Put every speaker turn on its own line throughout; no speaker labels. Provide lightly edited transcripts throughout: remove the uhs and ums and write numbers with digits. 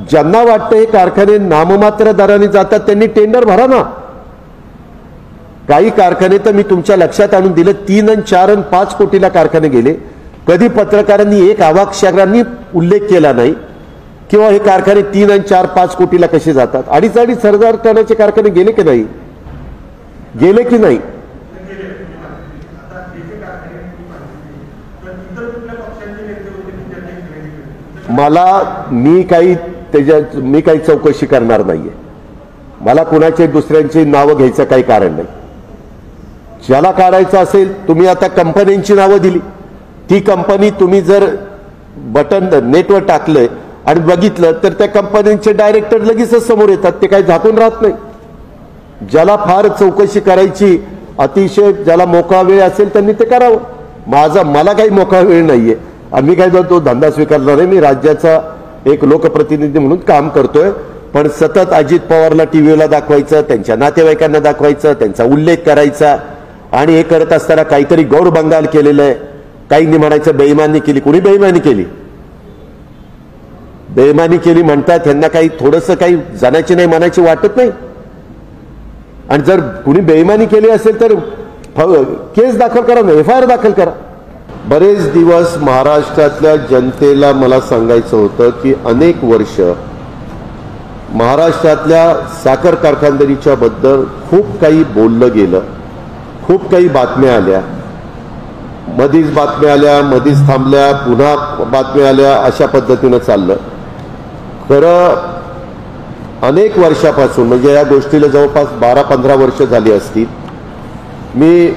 ज्यांना वाटतं हे कारखाने नाममात्र दराने जातात त्यांनी टेंडर भरा ना। काही कारखाने तर मी तुमच्या लक्षात आणून दिलं, 3 आणि 4 आणि 5 कोटीला कारखाने गेले। कधी पत्रकारांनी एक अवाक्षरांनी उल्लेख केला नाही किंवा हे कारखाने 3 आणि 4 5 कोटीला कसे जातात। 2.5 हजार टनाचे कारखाने गेले की नाही, गेले की नाही? मी काही चौकशी करणार नाहीये। मला कुणाचे दुसऱ्यांची नावं घ्यायचं काही कारण नाही। ज्याला काढायचं असेल, तुम्ही आता कंपन्यांची नावं दिली, ती कंपनी तुम्ही जर बटन नेटवर टाकलंय आणि बघितलं तर त्या कंपन्यांचे डायरेक्टर लगेचच समोर येतात, ते काही झाकून राहत नाही। ज्याला फार चौकशी करायची अतिशय ज्याला मोकळा वेळ असेल त्यांनी ते करावं। मला काही मोकळा वेळ नाहीये आणि मी काय तो धंदा स्वीकारणार नाही। मी राज्याचा एक लोकप्रतिनिधी म्हणून काम करतोय, पण सतत अजित पवारला टीव्हीला दाखवायचं, त्यांच्या नातेवाईकांना दाखवायचं, त्यांचा उल्लेख करायचा आणि हे करत असताना काहीतरी गौरबंगाल केलेलं आहे, काहींनी म्हणायचं बेईमानी केली। कुणी बेईमानी केली? बेईमानी केली म्हणतात, ह्यांना काही थोडंसं काही जाण्याची नाही मनाची वाटत नाही। आणि जर कुणी बेईमानी केली असेल तर केस दाखल करा ना, FIR दाखल करा। बरेच दिवस महाराष्ट्रातल्या जनतेला मला सांगायचं होतं की अनेक वर्ष महाराष्ट्रातल्या साखर कारखानदारीच्या बद्दल खूप काही बोललं गेलं, खूप काही बातम्या आल्या, मधीच बातम्या आल्या, मधीच थांबल्या, पुन्हा बातम्या आल्या, अशा पद्धतीनं चाललं। खरं अनेक वर्षापासून, म्हणजे या गोष्टीला जवळपास 12-15 वर्ष झाली असतील, मी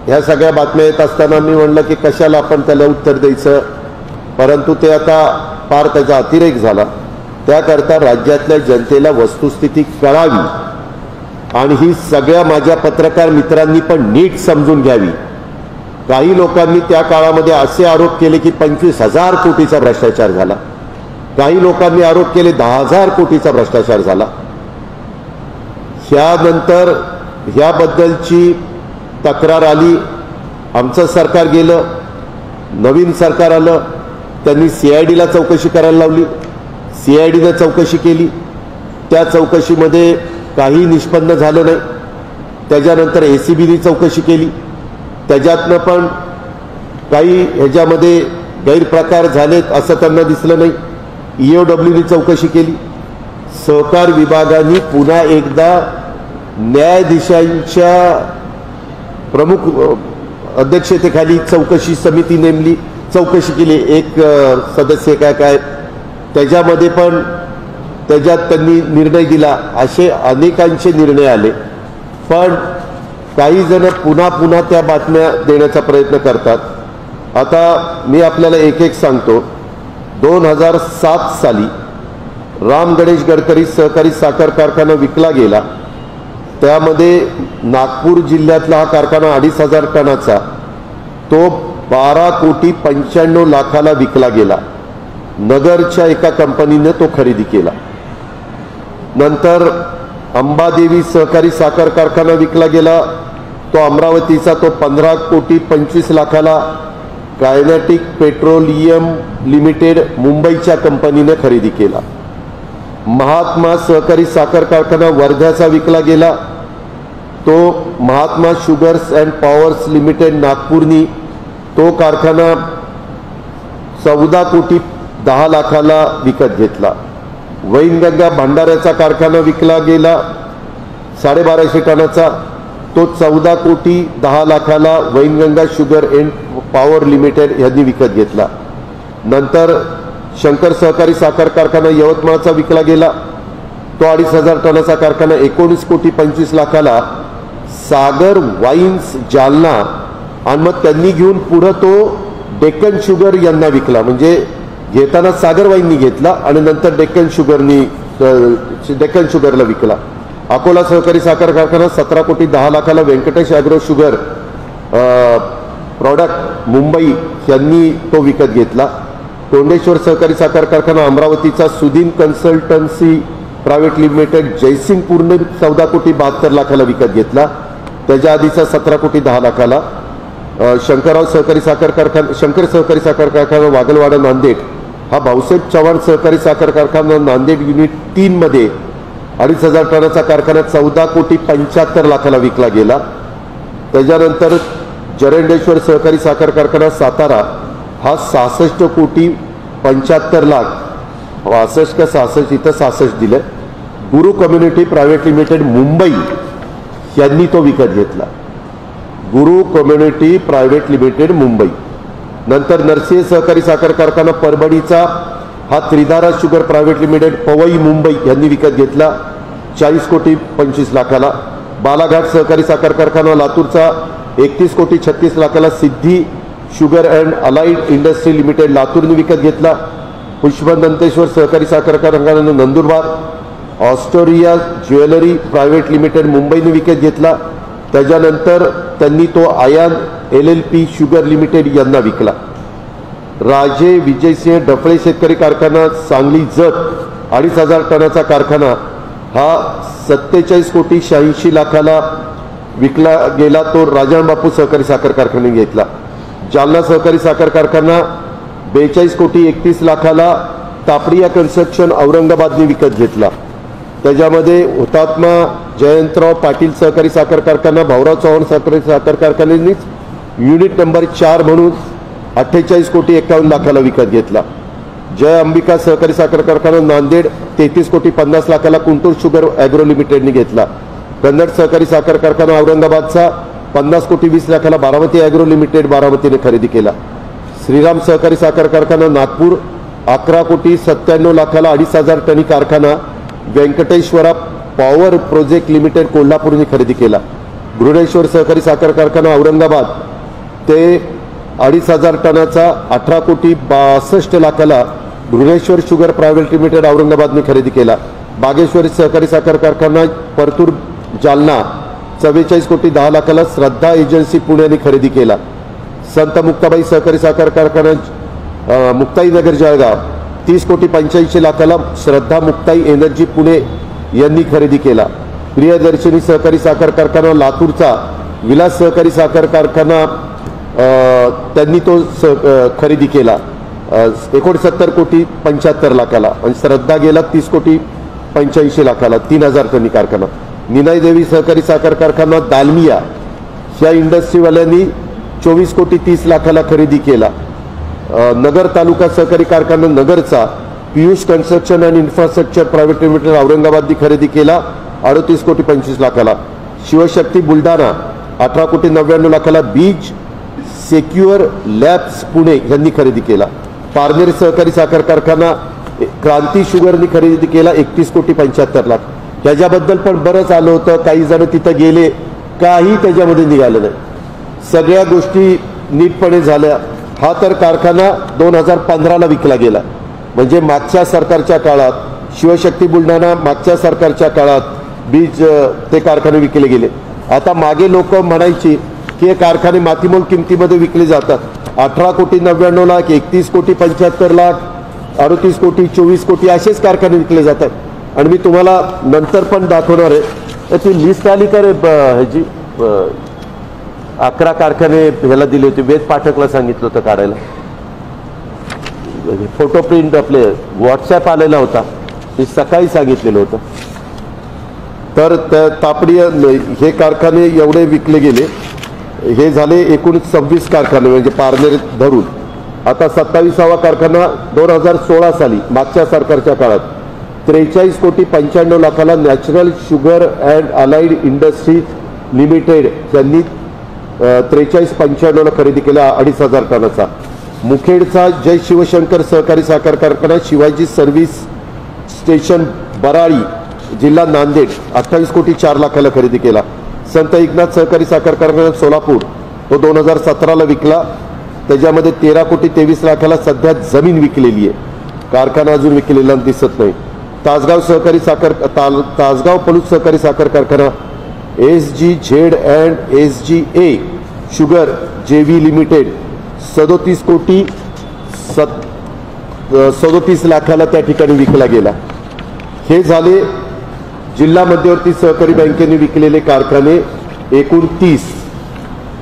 ह्या सगळ्या बातम्या येत असताना मी म्हणलं की कशाला आपण त्याला उत्तर द्यायचं, परंतु ते आता फार त्याचा अतिरेक झाला। त्याकरता राज्यातल्या जनतेला वस्तुस्थिती कळावी आणि ही सगळ्या माझ्या पत्रकार मित्रांनी पण नीट समजून घ्यावी। काही लोकांनी त्या काळामध्ये असे आरोप केले की 25,000 कोटीचा भ्रष्टाचार झाला, काही लोकांनी आरोप केले 10,000 कोटीचा भ्रष्टाचार झाला। ह्यानंतर ह्याबद्दलची तक्रार आली, आमचं सरकार गेलं, नवीन सरकार आलं, त्यांनी CIDला चौकशी करायला लावली, CIDनं चौकशी केली, त्या चौकशीमध्ये काही निष्पन्न झालं नाही। त्याच्यानंतर ACBने चौकशी केली, त्याच्यातनं पण काही ह्याच्यामध्ये गैरप्रकार झालेत असं त्यांना दिसलं नाही। EOWने चौकशी केली, सहकार विभागाने पुन्हा एकदा न्यायाधीशांच्या प्रमुख अध्यक्षतेखाली चौकशी समिती नेमली, चौकशी केली, एक सदस्य काय त्याच्यामध्ये पण त्याच्यात त्यांनी निर्णय दिला। असे अनेकांचे निर्णय आले, पण काही जण पुन्हा पुन्हा त्या बातम्या देण्याचा प्रयत्न करतात। आता मी आपल्याला एक एक सांगतो। 2007 साली राम गणेश गडकरी सहकारी साखर कारखाना विकला गेला, त्यामध्ये नागपूर जिल्ह्यातला हा कारखाना 2.5 टनाचा, तो 12,95,00,000 विकला गेला। नगरच्या एका कंपनीने तो खरेदी केला। नंतर अंबादेवी सहकारी साखर कारखाना विकला गेला, तो अमरावतीचा, तो 15,25,00,000 कायनेटिक पेट्रोलियम लिमिटेड मुंबईच्या कंपनीने खरेदी केला। महात्मा सहकारी साखर कारखाना वर्ध्याचा विकला गेला, तो Mahatma sugars and powers limited नागपूरनी तो कारखाना 14,10,00,000 विकत घेतला। वैनगंगा भंडाऱ्याचा कारखाना विकला गेला 1250 टनाचा, तो 14,10,00,000 Wainganga sugar and power limited यांनी विकत घेतला। नंतर शंकर सहकारी साखर कारखाना यवतमाळचा विकला गेला, तो 2,500 टनाचा कारखाना 19,25,00,000 सागर वाईन्स जालना, आणि मग त्यांनी घेऊन पुढे तो डेक्कन शुगर यांना विकला। म्हणजे घेताना सागर वाईननी घेतला आणि नंतर डेक्कन शुगरला विकला। अकोला सहकारी साखर कारखाना 17,10,00,000 Venkatesh agro sugar product Mumbai यांनी तो विकत घेतला। तोंडेश्वर सहकारी साखर कारखाना अमरावतीचा सुदीन कन्सल्टन्सी प्रायव्हेट लिमिटेड जयसिंगपूरने 14,72,00,000 विकत घेतला। त्याच्या आधीचा 17,10,00,000 शंकर सहकारी साखर कारखाना वागलवाडा नांदेड हा भाऊसाहेब चव्हाण सहकारी साखर कारखाना नांदेड युनिट 3 मध्ये 2,500 टनाचा कारखाना 14,75,00,000 विकला गेला। त्याच्यानंतर जरंडेश्वर सहकारी साखर कारखाना सातारा हा 66,75,00,000 65 का 66 इथं 66 दिलं। गुरु कम्युनिटी प्रायव्हेट लिमिटेड मुंबई यांनी तो विकत घेतला। गुरु कम्युनिटी प्रायव्हेट लिमिटेड मुंबई। नंतर नरसिंह सहकारी साखर कारखाना परभणीचा हा Tridhara sugar private limited Powai Mumbai यांनी विकत घेतला 40,25,00,000। बालाघाट सहकारी साखर कारखाना लातूरचा 31,36,00,000 Siddhi sugar and allied industry limited लातूरने विकत घेतला। पुष्पदंतेश्वर सहकारी साखर कारखाना Nandurbar Astoria jewellery private limited मुंबईने विकत घेतला। त्याच्यानंतर त्यांनी तो आयान LLP शुगर लिमिटेड यांना विकला। राजे विजयसिंह डफळे शेतकरी कारखाना सांगली जत 2,500 टनाचा कारखाना हा 47,86,00,000 विकला गेला। तो राजाबापू सहकारी साखर कारखान्याने घेतला। जालना सहकारी साखर कारखाना 42,31,00,000 तापडिया कन्स्ट्रक्शन औरंगाबादने विकत घेतला। त्याच्यामध्ये हुतात्मा जयंतराव पाटील सहकारी साखर कारखाना भाऊराव चव्हाण सहकारी साखर कारखान्यानेच युनिट नंबर 4 म्हणून 48,51,00,000 विकत घेतला। जय अंबिका सहकारी साखर कारखाना नांदेड 33,50,00,000 कुंटूर शुगर ॲग्रो लिमिटेडने घेतला। कन्नड सहकारी साखर कारखाना औरंगाबादचा 50,20,00,000 बारामती ॲग्रो लिमिटेड बारामतीने खरेदी केला। श्रीराम सहकारी साखर कारखाना नागपूर 11,97,00,000 2,500 टनी कारखाना व्यंकटेश्वरा पॉवर प्रोजेक्ट लिमिटेड कोल्हापूरने खरेदी केला। घृणेश्वर सहकारी साखर कारखाना औरंगाबाद ते 2,500 टनाचा 18,62,00,000 घृणेश्वर शुगर प्रायव्हेट लिमिटेड औरंगाबादने खरेदी केला। बागेश्वरी सहकारी साखर कारखाना परतूर जालना 44,10,00,000 श्रद्धा एजन्सी पुण्याने खरेदी केला। संत मुक्ताबाई सहकारी साखर कारखाना मुक्ताईनगर जळगाव 30,85,00,000 श्रद्धा मुक्ताई एनर्जी पुणे यांनी खरेदी केला। प्रियदर्शनी सहकारी साखर कारखाना लातूरचा विलास सहकारी साखर कारखाना त्यांनी तो खरेदी केला 69,75,00,000 आणि श्रद्धा गेला 30,85,00,000 3,000 टनी कारखाना। निनाई देवी सहकारी साखर कारखाना दालमिया या इंडस्ट्रीवाल्यांनी 24,30,00,000 खरेदी केला। नगर तालुका सहकारी कारखाना नगरचा Piyush construction and infrastructure private limited औरंगाबादनी खरेदी केला 38,25,00,000। शिवशक्ती बुलढाणा 18,99,00,000 बीज सेक्युअर लॅब्स पुणे यांनी खरेदी केला। पारनेर सहकारी साखर कारखाना क्रांती शुगरनी खरेदी केला 31,75,00,000। त्याच्याबद्दल पण बरंच आलं होतं, काही जण तिथं गेले, काही त्याच्यामध्ये निघालं नाही, सगळ्या गोष्टी नीटपणे झाल्या। हा तर कारखाना 2015ला विकला गेला, म्हणजे मागच्या सरकारच्या काळात शिवशक्ती बुलढाणा मागच्या सरकारच्या काळात बीज ते कारखाने विकले गेले। आता मागे लोक म्हणायची की हे कारखाने मातीमोल किमतीमध्ये विकले जातात, 18,99,00,000 31,75,00,000 38 कोटी 24 कोटी असेच कारखाने विकले जातात। आणि मी तुम्हाला नंतर पण दाखवणार आहे त्याची लिस्ट आली का रे ह्याची 11 कारखाने ह्याला दिले होते, वेद पाठकला सांगितलं होतं काढायला, फोटो प्रिंट आपले व्हॉट्सॲप आलेला होता, ते सकाळी सांगितलेलं होतं। तर तापडी हे कारखाने एवढे विकले गेले, हे झाले एकूण 26 कारखाने म्हणजे पारनेर धरून। आता 27वा कारखाना 2016 साली मागच्या सरकारच्या काळात 43,95,00,000 natural sugar and allied industries limited यांनी 43,95,00,000 खरेदी केला 2,500 टनाचा। मुखेडचा जय शिवशंकर सहकारी साखर कारखाना शिवाजी सर्व्हिस स्टेशन बराळी जिल्हा नांदेड 28,04,00,000 खरेदी केला। संत एकनाथ सहकारी साखर कारखाना सोलापूर तो 2017ला विकला, त्याच्यामध्ये 13,23,00,000 सध्या जमीन विकलेली आहे, कारखाना अजून विकलेला दिसत नाही। तासगाव सहकारी साखर तासगाव पलूस सहकारी साखर कारखाना SGZ and SGA sugar JV limited 37,37,00,000 त्या ठिकाणी विकला गेला। हे झाले जिल्हा मध्यवर्ती सहकारी बँकेने विकलेले कारखाने एकूण 30।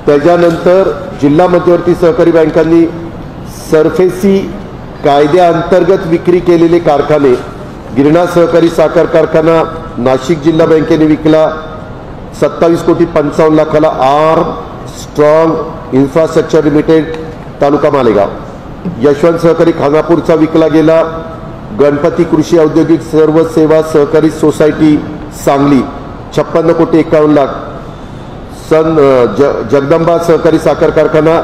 त्याच्यानंतर जिल्हा मध्यवर्ती सहकारी बँकांनी सरफेसी कायद्याअंतर्गत विक्री केलेले कारखाने गिरणा सहकारी साखर कारखाना नाशिक जिल्हा बँकेने विकला 27,55,00,000 आर स्ट्रॉंग इन्फ्रास्ट्रक्चर लिमिटेड तालुका मालेगाव. यशवंत सहकारी खानापूरचा विकला गेला. गणपती कृषी औद्योगिक सर्व सेवा सहकारी सोसायटी सांगली 56,51,00,000. जगदंबा सहकारी साखर कारखाना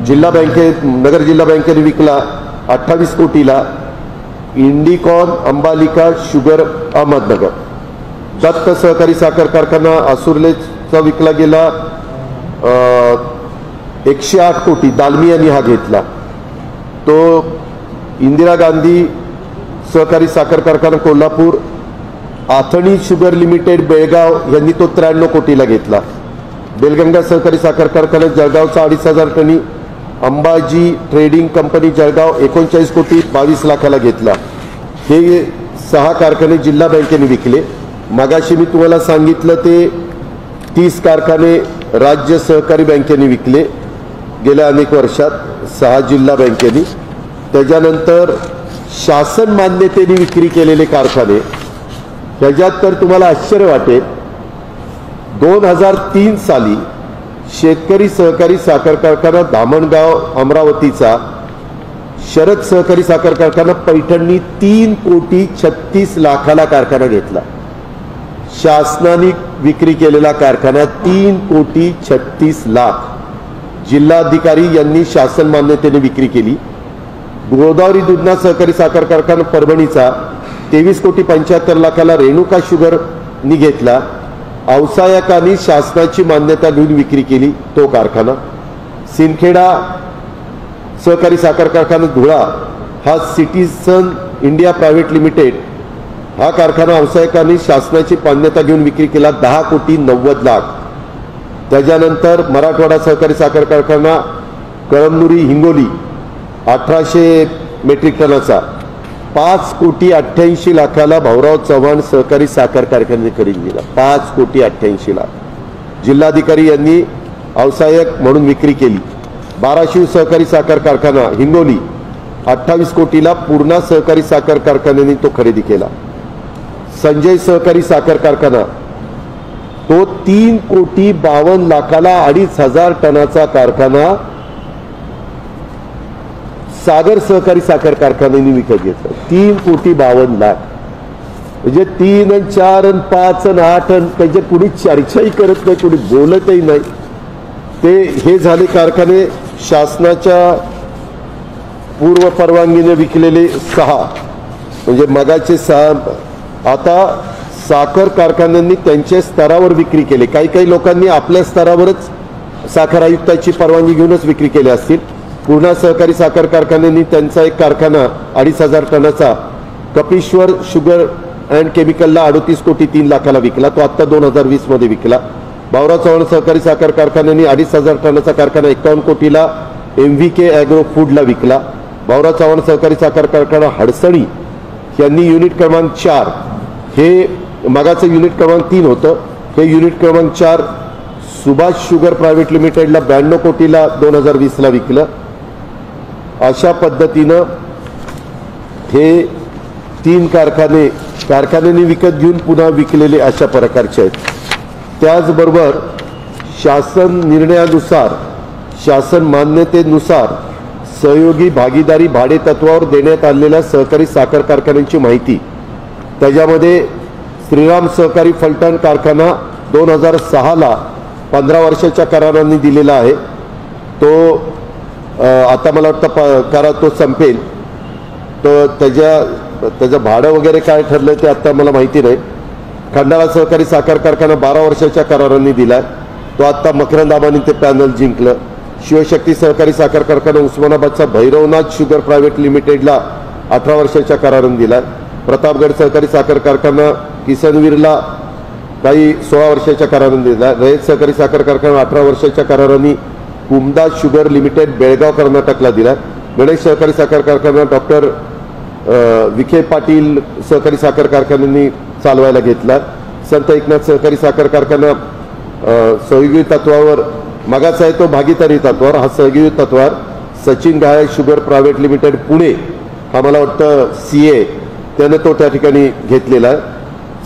जिल्हा बँकेत नगर जिल्हा बँकेने विकला 28 कोटीला. इंडिकॉन अंबालिका शुगर अहमदनगर. दत्त सहकारी साखर कारखाना आसुर्लेचा विकला गेला 108 कोटी. दालमी यांनी हा घेतला. तो इंदिरा गांधी सहकारी साखर कारखाना कोल्हापूर आथणी शुगर लिमिटेड बेळगाव यांनी तो 93 कोटीला घेतला. बेलगंगा सहकारी साखर कारखाना जळगावचा 2,500 टनी. अंबाजी ट्रेडिंग कंपनी जळगाव 39 कोटी 22 लाखाला घेतला. हे 6 कारखाने जिल्हा बँकेने विकले. मगाशी मी तुम्हाला सांगितलं ते 30 कारखाने राज्य सहकारी बँकेने विकले गेल्या अनेक वर्षात 6 जिल्हा बँकेनी. त्याच्यानंतर शासन मान्यतेने विक्री केलेले कारखाने त्याच्यात तर तुम्हाला आश्चर्य वाटेल 2003 साली शेतकरी सहकारी साखर कारखाना धामणगाव अमरावतीचा, शरद सहकारी साखर कारखाना पैठणी 3,36,00,000 कारखाना घेतला. शासनाने विक्री केलेला कारखाना 3,36,00,000. जिल्हाधिकारी यांनी शासन मान्यतेने विक्री केली. गोदावरी दुधना सहकारी साखर कारखाना परभणीचा 23,75,00,000 रेणुका शुगरनी घेतला. औसायकांनी शासनाची मान्यता घेऊन विक्री केली तो कारखाना. सिंदखेडा सहकारी साखर कारखाना धुळा हा सिटीजन इंडिया प्रायव्हेट लिमिटेड हा कारखाना औसायकांनी शासनाची मान्यता घेऊन विक्री केला 10,90,00,000. त्याच्यानंतर मराठवाडा सहकारी साखर कारखाना कळमनुरी हिंगोली 1,800 मेट्रिक टनाचा 5,88,00,000 भाऊराव चव्हाण सहकारी साखर कारखान्याने खरेदी केला. 5,88,00,000. जिल्हाधिकारी यांनी औसायक म्हणून विक्री केली. बाराशिव सहकारी साखर कारखाना हिंगोली 28 कोटीला पूर्णा सहकारी साखर कारखान्याने तो खरेदी केला. संजय सहकारी साखर कारखाना तो 3,52,00,000 2,500 टनाचा कारखाना सागर सहकारी साखर कारखान्याने विकत घेतला 3,52,00,000. म्हणजे 3 आणि 4 आणि 5 आणि 8 आणि त्याच्या कुणी चर्चाही करत नाही, कुणी बोलतही नाही. ते हे झाले कारखाने शासनाच्या पूर्व परवानगीने विकलेले 6. म्हणजे मगाचे 6. आता साखर कारखान्यांनी त्यांच्या स्तरावर विक्री केली. काही लोकांनी आपल्या स्तरावरच साखर आयुक्ताची परवानगी घेऊनच विक्री केली असतील. पूर्णा सहकारी साखर कारखान्यांनी त्यांचा एक कारखाना 2,500 टनाचा कपिश्वर शुगर अँड केमिकलला 38,03,00,000 विकला. तो आत्ता 2020 मध्ये विकला. भाऊराव चव्हाण सहकारी साखर कारखान्यांनी 2,500 टनाचा कारखाना 51 कोटीला MVK ॲग्रो फूडला विकला. भाऊराव चव्हाण सहकारी साखर कारखाना हडसणी यांनी युनिट क्रमांक 4 हे मगाचं युनिट क्रमांक 3 होतं, हे युनिट क्रमांक 4 सुभाष शुगर प्रायव्हेट लिमिटेडला 92 कोटीला 2020ला विकलं. अशा पद्धतीनं हे 3 कारखान्यांनी विकत घेऊन पुन्हा विकलेले अशा प्रकारचे आहेत. त्याचबरोबर शासन निर्णयानुसार, शासन मान्यतेनुसार सहयोगी भागीदारी भाडे तत्वावर देण्यात आलेल्या सहकारी साखर कारखान्यांची माहिती. त्याच्यामध्ये श्रीराम सहकारी फलटण कारखाना 2006ला 15 वर्षाच्या कराराने दिलेला आहे. तो आता मला वाटतं करार तो संपेल. तर त्याचं भाडं वगैरे काय ठरलं ते आता मला माहिती नाही. खंडाळा सहकारी साखर कारखाना 12 वर्षाच्या कराराने दिला. तो आता मकरंद आबांनी ते पॅनल जिंकलं. शिवशक्ती सहकारी साखर कारखाना उस्मानाबादचा भैरवनाथ शुगर प्रायव्हेट लिमिटेडला 18 वर्षाच्या कराराने दिला. प्रतापगड सहकारी साखर कारखाना किसनवीरला काही 16 वर्षाच्या कराराने दिला. रयत सहकारी साखर कारखाना 18 वर्षाच्या कराराने कुमदा शुगर लिमिटेड बेळगाव कर्नाटकला दिला. गणेश सहकारी साखर कारखाना डॉक्टर विखे पाटील सहकारी साखर कारखान्यांनी चालवायला घेतला. संत एकनाथ सहकारी साखर कारखाना सहयोगी तत्वावर, मागाचा आहे तो भागीदारी तत्वावर, हा सहयोगी तत्वावर सचिन घाय शुगर प्रायव्हेट लिमिटेड पुणे, हा मला वाटतं CA, त्यानं तो त्या ठिकाणी घेतलेला आहे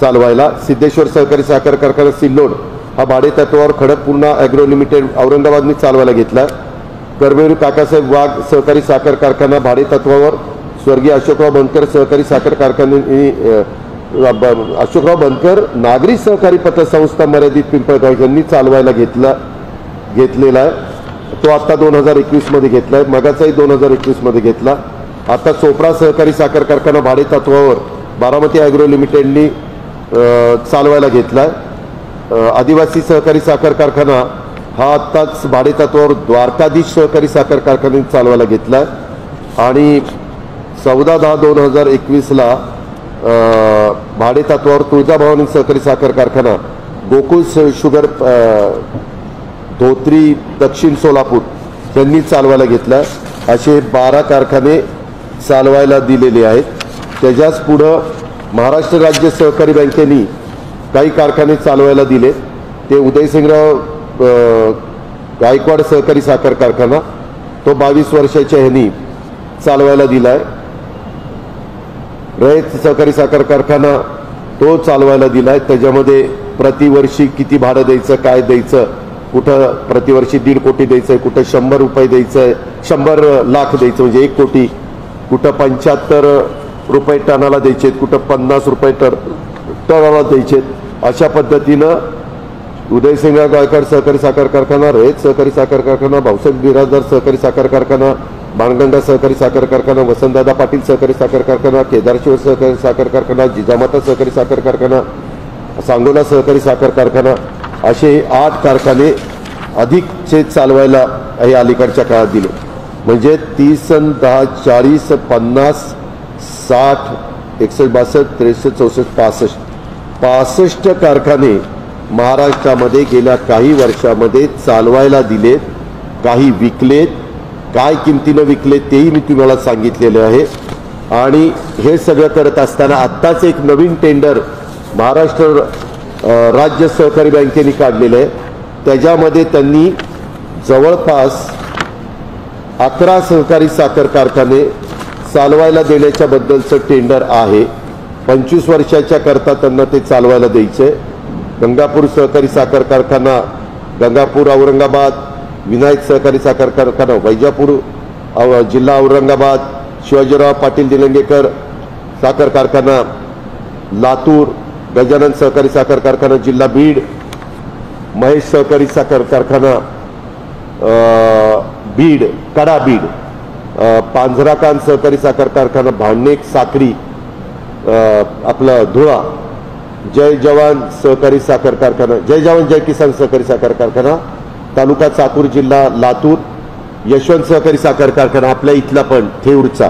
चालवायला. सिद्धेश्वर सहकारी साखर कारखाना सिल्लोड हा भाडे तत्वावर खडकपूर्णा ॲग्रो लिमिटेड औरंगाबादनी चालवायला घेतला. कर्मवीर काकासाहेब वाघ सहकारी साखर कारखाना भाडे तत्वावर स्वर्गीय अशोकराव बनकर सहकारी साखर कारखान्याने अशोकराव बनकर नागरी सहकारी पतसंस्था मर्यादित पिंपळगाव यांनी चालवायला घेतलेला आहे. तो आता 2021 मध्ये घेतलाय, मगाचाही 2021 मध्ये घेतला. आता चोपडा सहकारी साखर कारखाना भाडे तत्वावर बारामती ॲग्रो लिमिटेडनी चालवायला घेतलाय. आदिवासी सहकारी साखर कारखाना हा आत्ताच भाडे तत्वावर द्वारकाधीश सहकारी साखर कारखान्याने चालवायला घेतलाय. आणि 14/10/2021ला भाडे तत्वावर तुळजाभवानी सहकारी साखर कारखाना, गोकुळ शुगर धोत्री दक्षिण सोलापूर यांनी चालवायला घेतला. असे 12 कारखाने चालवायला दिलेले आहेत. त्याच्याच पुढं महाराष्ट्र राज्य सहकारी बँकेनी काही कारखाने चालवायला दिले. ते उदयसिंगराव गायकवाड सहकारी साखर कारखाना, तो 22 वर्षाच्या ह्यांनी चालवायला दिलाय. रयत सहकारी साखर कारखाना तो चालवायला दिलाय. त्याच्यामध्ये प्रतिवर्षी किती भाडं द्यायचं, काय द्यायचं, कुठं प्रतिवर्षी 1.5 कोटी द्यायचंय, कुठं 100 रुपये द्यायचंय, 100 लाख द्यायचं म्हणजे 1 कोटी, कुठं 75 रुपये टनाला द्यायचे, कुठं 50 रुपये टनाला द्यायचे. अशा पद्धतीनं उदयसिंगराव गायकवाड सहकारी साखर कारखाना, रयत सहकारी साखर कारखाना, भाऊसाहेब बिराजदार सहकारी साखर कारखाना, बाणगंगा सहकारी साखर कारखाना, वसंतदादा पाटील सहकारी साखर कारखाना, केदारशिव सहकारी साखर कारखाना, जिजामाता सहकारी साखर कारखाना, सांगोला सहकारी साखर कारखाना, असे 8 कारखाने अधिकचे चालवायला हे अलीकडच्या काळात दिले. म्हणजे 30 आणि 10 40 50 60 61 62 63 65 कारखाने महाराष्ट्रामध्ये गेल्या काही वर्षामध्ये चालवायला दिलेत. काही विकलेत, काय किमतीनं विकलेत तेही मी तुम्हाला सांगितलेलं आहे. आणि हे सगळं करत असताना आत्ताच एक नवीन टेंडर महाराष्ट्र राज्य सहकारी बँकेने काढलेलं आहे. त्याच्यामध्ये त्यांनी जवळपास 11 सहकारी साखर कारखाने चालवायला देण्याच्या बद्दलचं टेंडर आहे. 25 वर्षाच्या करता त्यांना ते चालवायला द्यायचे. गंगापूर सहकारी साखर कारखाना गंगापूर औरंगाबाद, विनायक सहकारी साखर कारखाना वैजापूर जिल्हा औरंगाबाद, शिवाजीराव पाटील निलंगेकर साखर कारखाना लातूर, गजानन सहकारी साखर कारखाना जिल्हा बीड, महेश सहकारी साखर कारखाना बीड कडा बीड, पांझराकान सहकारी साखर कारखाना भांडणे साक्री आपला धुळा, जय जवान सहकारी साखर कारखाना, जय जवान जय किसान सहकारी साखर कारखाना तालुका चाकूर जिल्हा लातूर, यशवंत सहकारी साखर कारखाना आपल्या इथला पण थेऊरचा,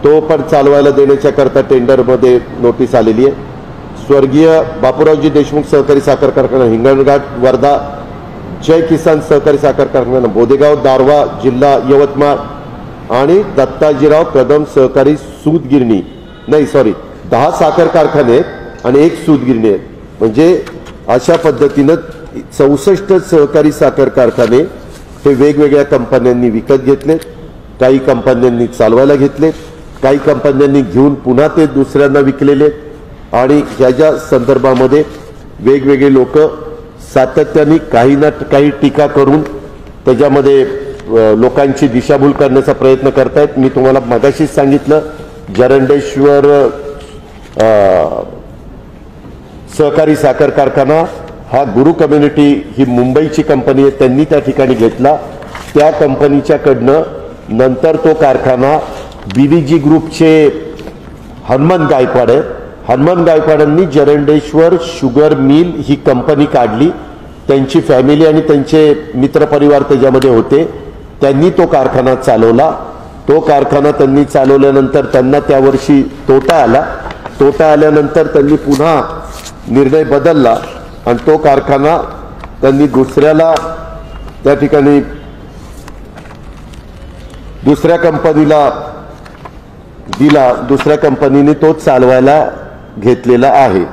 तो पण चालवायला देण्याच्या करता टेंडरमध्ये नोटीस आलेली आहे. स्वर्गीय बापूरावजी देशमुख सहकारी साखर कारखाना हिंगणघाट वर्धा, जय किसान सहकारी साखर कारखाना बोदेगाव दारवा जिल्हा यवतमाळ आणि दत्ताजीराव कदम सहकारी सूतगिरणी, नाही सॉरी 10 साखर कारखाने आहेत आणि 1 सूतगिरणी आहे. म्हणजे अशा पद्धतीनं 64 सहकारी साखर कारखाने हे वेगवेगळ्या कंपन्यांनी विकत घेतले. काही कंपन्यांनी चालवायला घेतले, काही कंपन्यांनी घेऊन पुन्हा ते दुसऱ्यांना विकलेले. आणि ह्याच्या संदर्भामध्ये वेगवेगळे लोक सातत्याने काही ना काही टीका करून त्याच्यामध्ये लोकांची दिशाभूल करण्याचा प्रयत्न करतायत. मी तुम्हाला मगाशीच सांगितलं, जरंडेश्वर सहकारी साखर कारखाना हा गुरु कम्युनिटी ही मुंबईची कंपनी आहे, त्यांनी त्या ठिकाणी घेतला. त्या कंपनीच्याकडनं नंतर तो कारखाना BVG ग्रुपचे हनुमान गायकवाड आहे, हनुमान गायकवाडांनी जरंडेश्वर शुगर मिल ही कंपनी काढली. त्यांची फॅमिली आणि त्यांचे मित्रपरिवार त्याच्यामध्ये होते. त्यांनी तो कारखाना चालवला. तो कारखाना त्यांनी चालवल्यानंतर त्यांना त्या वर्षी तोटा आला. तोटा आल्यानंतर त्यांनी पुन्हा निर्णय बदलला आणि तो कारखाना त्यांनी दुसऱ्याला त्या ठिकाणी दुसऱ्या कंपनीला दिला. दुसऱ्या कंपनीने तो चालवायला घेतलेला आहे.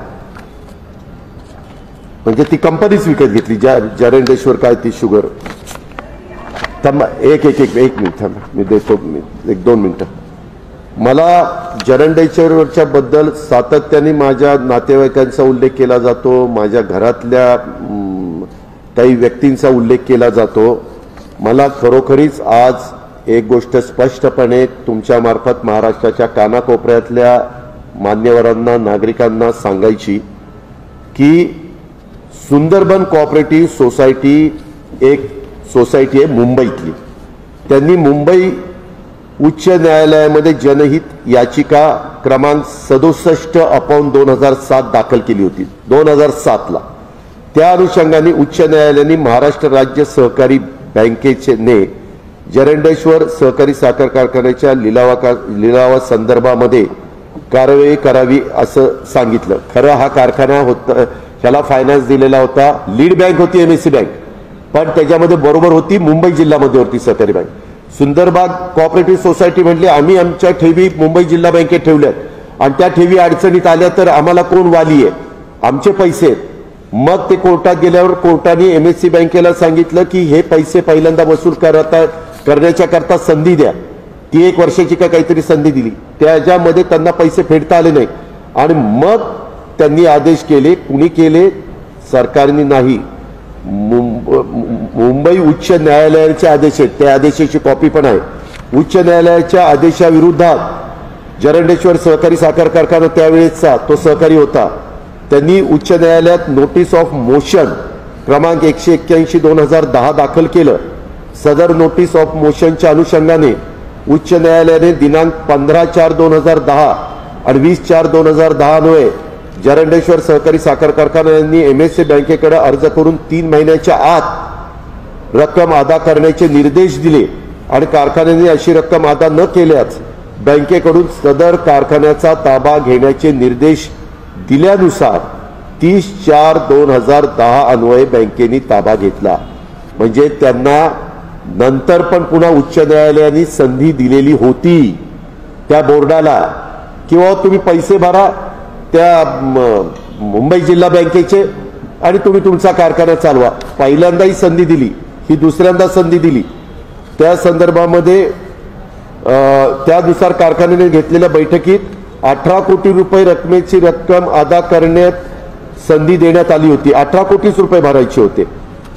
म्हणजे ती कंपनीच विकत घेतली, जरंडेश्वर काय ती शुगर. थांबा, एक मिनिट थांबा, मी देतो, 1-2 मिनिटं. मला जरंडेश्वरच्या बद्दल सातत्याने माझ्या नातेवाईकांचा उल्लेख केला जातो, माझ्या घरातल्या काही व्यक्तींचा उल्लेख केला जातो. मला खरोखरीच आज एक गोष्ट स्पष्टपणे तुमच्या मार्फत महाराष्ट्राच्या कानाकोपऱ्यातल्या मान्यवरांना, नागरिकांना सांगायची की सुंदरबन कोऑपरेटिव्ह सोसायटी एक सोसायटी आहे मुंबईतली. त्यांनी मुंबई उच्च न्यायालयामध्ये जनहित याचिका क्रमांक 67/2007 दाखल केली होती 2007ला. त्या अनुषंगाने उच्च न्यायालयाने महाराष्ट्र राज्य सहकारी बँकेने जरंडेश्वर सहकारी साखर कारखान्याच्या लिलावा संदर्भामध्ये कारवाई करावी असं सांगितलं. खरं हा कारखाना होता, त्याला फायनान्स दिलेला होता, लीड बँक होती एमएससी बँक, पण त्याच्यामध्ये बरोबर होती मुंबई जिल्हा मध्यवर्ती सहकारी बँक. सुंदरबाग कोऑपरेटिव्ह सोसायटी म्हटली आम्ही आमच्या ठेवी मुंबई जिल्हा बँकेत ठेवल्यात आणि त्या ठेवी अडचणीत आल्या तर आम्हाला कोण वाली आहे, आमचे पैसे आहेत. मग ते कोर्टात गेल्यावर कोर्टाने एमएससी बँकेला सांगितलं की हे पैसे पहिल्यांदा वसूल करण्याच्या करता संधी द्या. ती 1 वर्षाची का काहीतरी संधी दिली, त्याच्यामध्ये त्यांना पैसे फेडता आले नाही आणि मग त्यांनी आदेश केले. कुणी केले? सरकारने नाही, मुंबई उच्च न्यायालयाचे आदेश आहेत, त्या आदेशाची कॉपी पण आहे. उच्च न्यायालयाच्या आदेशाविरोधात जरंडेश्वर सहकारी साखर कारखाना त्यावेळेचा तो सहकारी होता, त्यांनी उच्च न्यायालयात नोटीस ऑफ मोशन क्रमांक 181/2010 दाखल केलं. सदर नोटीस ऑफ मोशनच्या अनुषंगाने उच्च न्यायालयाने दिनांक 15/4/2010 आणि 20/4/2010 अन्वये जरंडेश्वर सहकारी साखर कारखाना यांनी एमएससी बँकेकडे अर्ज करून 3 महिन्याच्या आत रक्कम अदा करण्याचे निर्देश दिले आणि कारखान्याने अशी रक्कम अदा न केल्यास बँकेकडून सदर कारखान्याचा ताबा घेण्याचे निर्देश दिल्यानुसार 30/4/2010 अन्वये बँकेने ताबा घेतला. म्हणजे त्यांना नंतर पण पुन्हा उच्च न्यायालयाने संधी दिलेली होती त्या बोर्डाला, किंवा तुम्ही पैसे भरा त्या मुंबई जिल्हा बँकेचे आणि तुम्ही तुमचा कारखाना चालवा. पहिल्यांदाही संधी दिली, ही दुसऱ्यांदा संधी दिली. त्या संदर्भामध्ये त्यानुसार कारखान्याने घेतलेल्या बैठकीत 18 कोटी रुपये रकमेची रक्कम अदा करण्यात संधी देण्यात आली होती. 18 कोटीच रुपये भरायचे होते.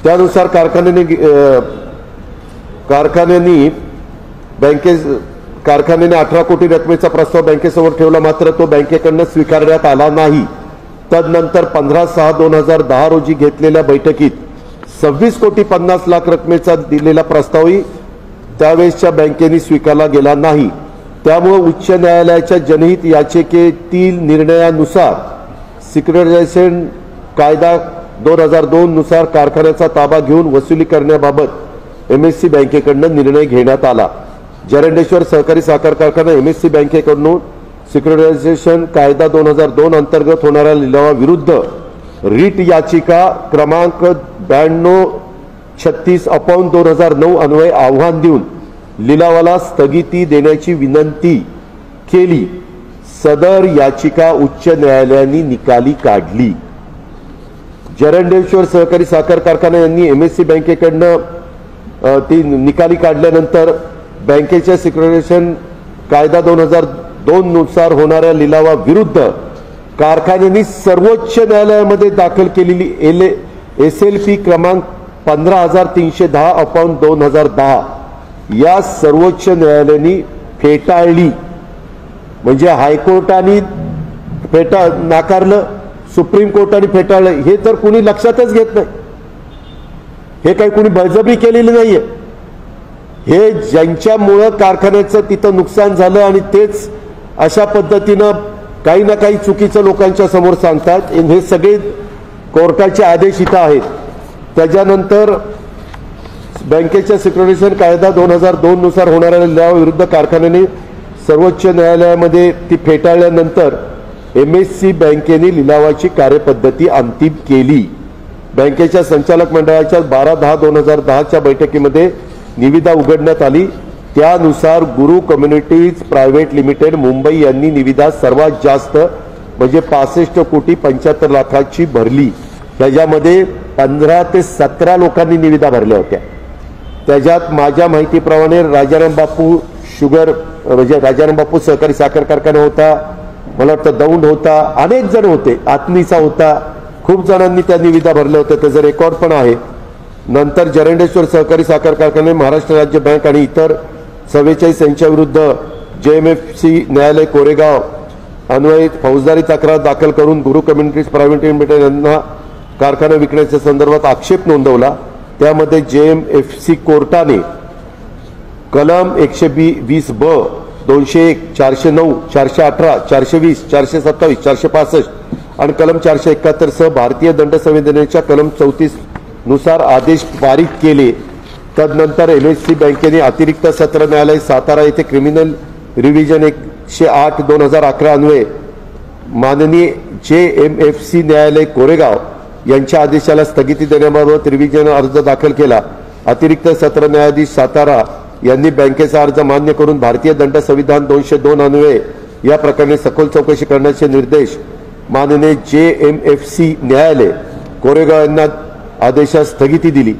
त्यानुसार कारखान्याने 18 कोटी रकमेचा प्रस्ताव बँकेसमोर ठेवला, मात्र तो बँकेकडनं स्वीकारण्यात आला नाही. तदनंतर 15/6/2010 रोजी घेतलेल्या बैठकीत 26,50,00,000 रकमेचा दिलेला प्रस्तावही त्यावेळेसच्या बँकेने स्वीकारला गेला नाही. त्यामुळे उच्च न्यायालयाच्या जनहित याचिकेतील निर्णयानुसार सिक्युरिटायझेशन कायदा 2002 नुसार कारखान्याचा ताबा घेऊन वसुली करण्याबाबत एमएससी बँकेकडून निर्णय घेण्यात आला. जरंडेश्वर सहकारी साखर कारखाना एमएससी बँकेकडून सिक्युरिटायझेशन कायदा 2002 अंतर्गत होणाऱ्या लिलावाविरुद्ध रिट याचिका क्रमांक 9236/2009 अन्वये आव्हान देऊन लिलावाला स्थगिती देण्याची विनंती केली. सदर याचिका उच्च न्यायालयाने निकाली काढली. जरंडेश्वर सहकारी साखर कारखाना यांनी एमएससी बँकेकडनं ती निकाली काढल्यानंतर बँकेच्या सिक्युरिटायझेशन कायदा 2002 नुसार होणाऱ्या लिलावाविरुद्ध कारखान्याने सर्वोच्च न्यायालयामध्ये दाखल केलेली SLP क्रमांक 15,310/2010 या सर्वोच्च न्यायालयाने फेटाळली. म्हणजे हायकोर्टाने नाकारलं, सुप्रीम कोर्टाने फेटाळलं. हे तर कुणी लक्षातच घेत नाही. हे काही कुणी बळजबरी केलेली नाहीये. हे ज्यांच्यामुळं कारखान्याचं तिथं नुकसान झालं आणि तेच अशा पद्धतीनं काही ना काही चुकीचं लोकांच्या समोर सांगतात. हे सगळे कोर्टाचे आदेश इथं आहेत. त्याच्यानंतर बँकेच्या सिक्युरिटायझेशन कायदा 2002 नुसार होणाऱ्या लिलावाविरुद्ध कारखान्याने सर्वोच्च न्यायालयामध्ये ती फेटाळल्यानंतर एमएससी बँकेने लिलावाची कार्यपद्धती अंतिम केली. बँकेच्या संचालक मंडळाच्या 12/10/2010 बैठकीमध्ये निविदा उघडण्यात आली. त्यानुसार गुरु कम्युनिटीज प्रायव्हेट लिमिटेड मुंबई यांनी निविदा सर्वात जास्त म्हणजे 65,75,00,000ची भरली. त्याच्यामध्ये 15 ते 17 लोकांनी निविदा भरल्या होत्या. त्याच्यात माझ्या माहितीप्रमाणे राजाराम बापू शुगर म्हणजे राजाराम बापू सहकारी साखर कारखाना होता, मला वाटतं दौंड होता, अनेक जण होते, आत्मीचा होता, खूप जणांनी त्या निविदा भरल्या होत्या, त्याचं रेकॉर्ड पण आहे. नंतर जरंडेश्वर सहकारी साखर कारखाने, महाराष्ट्र राज्य बँक आणि इतर 44 यांच्या विरुद्ध JMFC न्यायालय कोरेगाव अन्वये फौजदारी तक्रार दाखल करून गुरु कम्युनिटीज प्रायव्हेट लिमिटेड यांना कारखाना विकण्याच्या संदर्भात आक्षेप नोंदवला. त्यामध्ये JMFC कोर्टाने कलम 120B, 201, 409, 418, 420, 427, 465 आणि कलम 471 सह भारतीय दंड संहितेच्या कलम 34 नुसार आदेश पारित केले. तदनंतर MSC बँकेने अतिरिक्त सत्र न्यायालय सातारा येथे क्रिमिनल रिव्हिजन 108/2011 अन्वये माननीय JMFC न्यायालय कोरेगाव यांच्या आदेशाला स्थगिती देण्याबाबत रिव्हिजन अर्ज दाखल केला. अतिरिक्त सत्र न्यायाधीश सातारा यांनी बँकेचा अर्ज मान्य करून भारतीय दंड संविधान 202 अन्वये या प्रकरणी सखोल चौकशी करण्याचे निर्देश माननीय JMFC न्यायालय कोरेगाव यांना आदेशास स्थगिती दिली.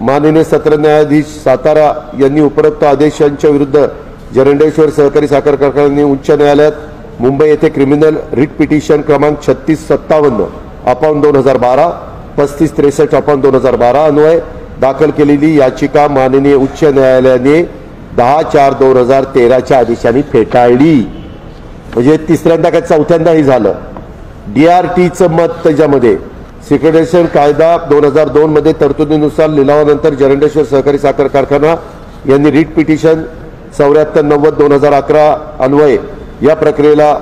माननीय सत्र न्यायाधीश सातारा यांनी उपरोक्त आदेशांच्या विरुद्ध जरंडेश्वर सहकारी साखर कारखान्याने उच्च न्यायालयात मुंबई येथे क्रिमिनल रिट पिटिशन क्रमांक 3657/2012, 3563/2012 अन्वये दाखल केलेली याचिका माननीय उच्च न्यायालयाने 10/4/2013च्या आदेशाने फेटाळली. म्हणजे तिसऱ्यांदा का चौथ्यांदाही झालं. DRTचं मत त्याच्यामध्ये सिक्युरिटायझेशन कायदा 2002 मध्ये तरतुदीनुसार लिलावानंतर जरंडेश्वर सहकारी साखर कारखाना यांनी रिट पिटिशन 7490/2011 अन्वये या प्रक्रियेला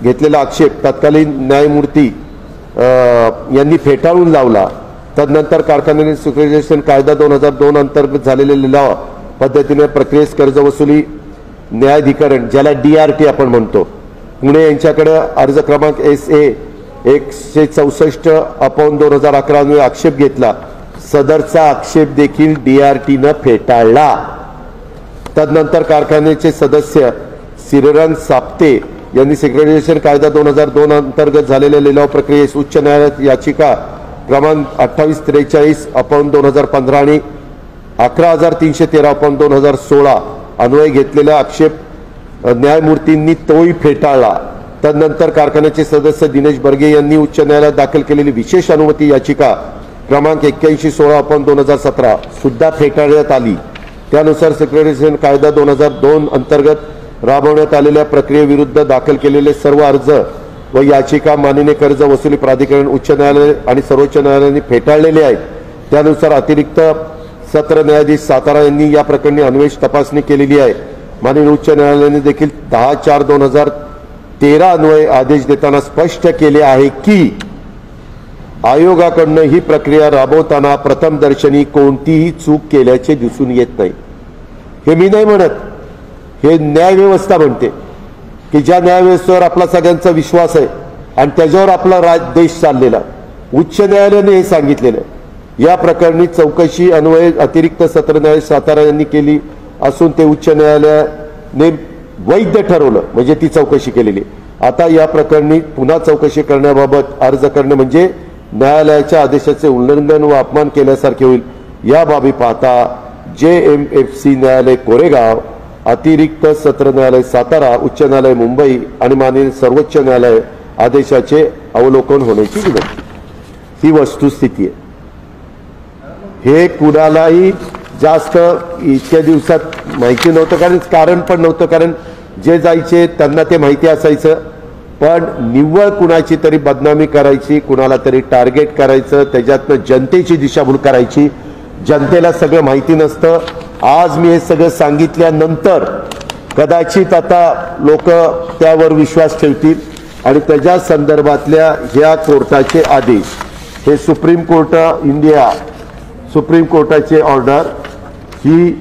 घेतलेला आक्षेप तत्कालीन न्यायमूर्ती यांनी फेटाळून लावला. तदनंतर कारखान्याने सिक्युरिटायझेशन कायदा 2002 अंतर्गत झालेले लिलाव पद्धतीने प्रक्रियेस कर्ज वसुली न्यायाधिकरण ज्याला DRT आपण म्हणतो पुणे यांच्याकडे अर्ज क्रमांक SA 164/2011 अन्वये आक्षेप घेतला. सदरचा आक्षेप देखील DRTनं फेटाळला. तदनंतर कारखान्याचे सदस्य श्रीरंग साप्ते यांनी सिक्युरिटायझेशन कायदा 2002 अंतर्गत झालेल्या लिलाव प्रक्रियेस उच्च न्यायालयात याचिका क्रमांक 2843/2015 आणि 11313/2016 अन्वये घेतलेला आक्षेप न्यायमूर्तींनी तोही फेटाळला. तदनंतर कारखान्याचे सदस्य दिनेश बर्गे यांनी उच्च न्यायालयात दाखल केलेली विशेष अनुमती याचिका क्रमांक 8116/2017 सुद्धा फेटाळण्यात आली. त्यानुसार सिक्युरिटायझेशन कायदा 2002 अंतर्गत राबवण्यात आलेल्या प्रक्रियेविरुद्ध दाखल केलेले सर्व अर्ज व याचिका माननीय कर्ज वसुली प्राधिकरण उच्च न्यायालय आणि सर्वोच्च न्यायालयाने फेटाळलेले आहेत. त्यानुसार अतिरिक्त सत्र न्यायाधीश सातारा यांनी या प्रकरणी अन्वेष तपासणी केलेली आहे. माननीय उच्च न्यायालयाने देखील 10/4/2013 अन्वये आदेश देताना स्पष्ट केले आहे की आयोगाकडून ही प्रक्रिया राबवताना प्रथमदर्शनी कोणतीही चूक केल्याचे दिसून येत नाही. हे मी नाही म्हणत, हे न्यायव्यवस्था म्हणते की ज्या न्यायव्यवस्थेवर आपला सगळ्यांचा विश्वास आहे आणि त्याच्यावर आपला देश चाललेला. उच्च न्यायालयाने हे सांगितलेलं. या प्रकरणी चौकशी अन्वये अतिरिक्त सत्र न्यायाधीश सातारा यांनी केली असून ते उच्च न्यायालयाने वैध ठरवलं म्हणजे ती चौकशी केलेली. आता या प्रकरणी पुन्हा चौकशी करण्याबाबत अर्ज करणे म्हणजे न्यायालयाच्या आदेशाचे उल्लंघन व अपमान केल्यासारखे होईल. या बाबी पाहता JMFC न्यायालय कोरेगाव, अतिरिक्त सत्र न्यायालय सातारा, उच्च न्यायालय मुंबई आणि माननीय सर्वोच्च न्यायालय आदेशाचे अवलोकन होण्याची विनंती. ही वस्तुस्थिती आहे. हे कुणालाही जास्त इतक्या दिवसात माहिती नव्हतं, कारण पण नव्हतं, कारण जे जायचे त्यांना ते माहिती असायचं. पण निव्वळ कुणाची तरी बदनामी करायची, कुणाला तरी टार्गेट करायचं, त्याच्यातनं जनतेची दिशाभूल करायची. जनतेला सगळं माहिती नसतं. आज मी हे सगळं सांगितल्यानंतर कदाचित आता लोक त्यावर विश्वास ठेवतील आणि त्याच्या संदर्भातल्या ह्या कोर्टाचे आदेश, हे सुप्रीम कोर्ट इंडिया सुप्रीम कोर्टाचे ऑर्डर, ही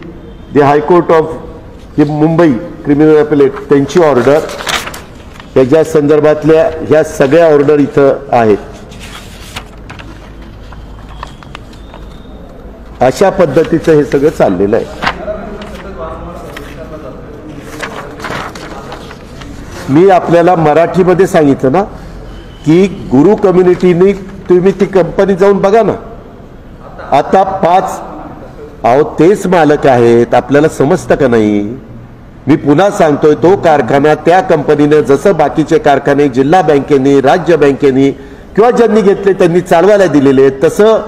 the high court of Mumbai criminal appellate त्यांची ऑर्डर, त्याच्या संदर्भातल्या ह्या सगळ्या ऑर्डर इथं आहेत. अशा पद्धतीचं हे सगळं चाललेलं आहे. मी आपल्याला मराठीमध्ये सांगितलं ना की गुरु कम्युनिटीने, तुम्ही ती कंपनी जाऊन बघा ना. आता अहो तेच मालक आहेत, आपल्याला समजतं का नाही? मी पुन्हा सांगतोय, तो कारखाना त्या कंपनीने जसं बाकीचे कारखाने जिल्हा बँकेनी, राज्य बँकेनी किंवा ज्यांनी घेतले त्यांनी चालवायला दिलेले, तसं